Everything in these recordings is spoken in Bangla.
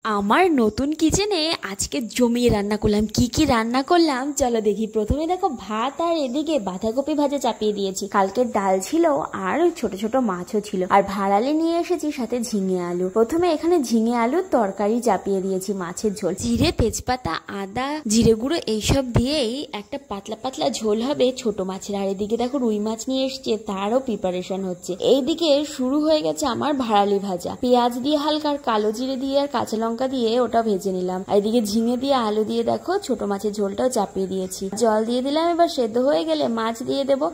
আমার নতুন কিচেনে আজকে জমিয়ে রান্না করলাম। কি কি রান্না করলাম চলো দেখি। প্রথমে দেখো ভাত আর এদিকে বাঁধাকপি ভাজা চাপিয়ে দিয়েছি। কালকের ডাল ছিল আর ছোট ছোট মাছও ছিল, আর ভাড়ালে নিয়ে এসেছি সাথে ঝিঙে আলু। প্রথমে এখানে ঝিঙে আলুর তরকারি চাপিয়ে দিয়েছি, মাছের ঝোল, জিরে তেজপাতা আদা জিরে গুঁড়ো এইসব দিয়েই একটা পাতলা পাতলা ঝোল হবে ছোট মাছের। আর এদিকে দেখো রুই মাছ নিয়ে এসছে, তারও প্রিপারেশন হচ্ছে। এইদিকে শুরু হয়ে গেছে আমার ভাড়ালি ভাজা, পেঁয়াজ দিয়ে হালকা আর কালো জিরে দিয়ে আর কাঁচা লঙ্কা দিয়ে ওটা ভেজে নিলাম। আর এদিকে ঝিঙে দিয়ে আলু দিয়ে দেখো ছোট মাছের ঝোলটাও চাপিয়ে দিয়েছি। জল দিয়ে দিলাম, এবার সেদ্ধ হয়ে গেলে মাছ দিয়ে দেবো।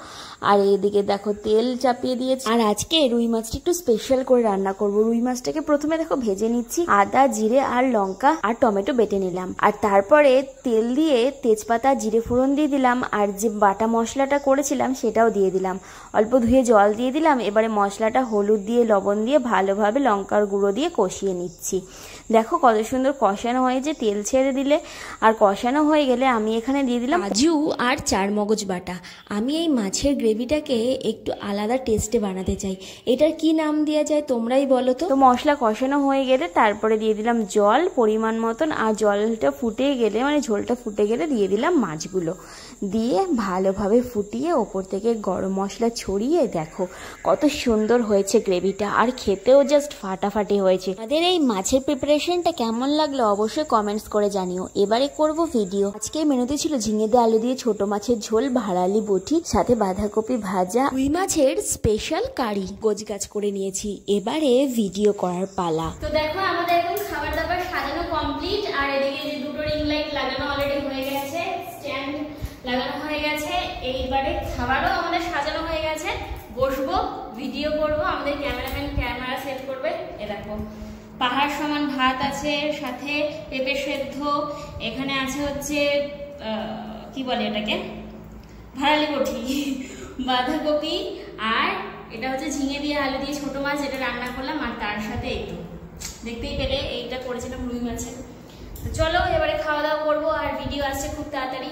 আর এদিকে দেখো তেল চাপিয়ে দিয়েছি। আর আজকে রুই মাছটা একটু স্পেশাল করে রান্না করব। রুই মাছটাকে প্রথমে দেখো ভেজে নিচ্ছি, আদা জিরে আর লঙ্কা আর টমেটো বেটে নিলাম। আর তারপরে তেল দিয়ে তেজপাতা জিরে ফোড়ন দিয়ে দিলাম, আর যে বাটা মশলাটা করেছিলাম সেটাও দিয়ে দিলাম। অল্প ধুয়ে জল দিয়ে দিলাম। এবারে মশলাটা হলুদ দিয়ে লবণ দিয়ে ভালোভাবে লঙ্কার গুঁড়ো দিয়ে কষিয়ে নিচ্ছি। দেখো কত সুন্দর কষানো হয়েছে তেল ছেড়ে দিলে। আর কষানো হয়ে গেলে আমি এখানে দিয়ে দিলাম কাজু আর চার মগজ বাটা। আমি এই মাছের গ্রেভিটাকে একটু আলাদা টেস্টে বানাতে চাই, এটার কি নাম দেওয়া যায় তোমরাই বলো তো। মশলা কষানো হয়ে গেলে তারপরে দিয়ে দিলাম জল পরিমাণ মতন। আর জলটা ফুটে গেলে মানে ঝোলটা ফুটে গেলে দিয়ে দিলাম মাছগুলো, দিয়ে ভালোভাবে ফুটিয়ে ওপর থেকে গরম মশলা ছড়িয়ে দেখো কত সুন্দর হয়েছে গ্রেভিটা। আর খেতেও জাস্ট ফাটাফাটি হয়েছে। আমাদের এই মাছের প্রিপারেশনটা কেমন লাগলো অবশ্যই কমেন্টস করে জানিও। এবারে করব ভিডিও। আজকে মেনুতে ছিল ঝিঙে দিয়ে আলু দিয়ে ছোট মাছের ঝোল, ভাড়ালি বটি, সাথে বাঁধাকপি ভাজা, রুই মাছের স্পেশাল কারি গোছগাছ করে নিয়েছি। এবারে ভিডিও করার পালা। তো দেখো আমাদের এখন খাবার দাবার সাজানো কমপ্লিট। আর এদিকে যে দুটো রিং লাইট লাগানো অলরেডি হয়ে গেছে, স্ট্যান্ড লাগানো হয়ে গেছে। এইবারে খাবারও আমাদের সাজানো হয়ে গেছে। বসবো, ভিডিও করব। আমাদের ক্যামেরাম্যান ক্যামেরা সেট করবে। এ দেখো পাহাড় সমান ভাত আছে, সাথে পেঁপে সেদ্ধ, এখানে আছে হচ্ছে কি বলে এটাকে, ভাড়ালি বটি, বাঁধাকপি, আর এটা হচ্ছে ঝিঙে দিয়ে আলু দিয়ে ছোট মাছ, যেটা রান্না করলাম। আর তার সাথে এই তো দেখতেই পেলে এইটা করেছিলাম রুই মাছের। তো চলো এবারে খাওয়া দাওয়া করবো, আর ভিডিও আসছে খুব তাড়াতাড়ি।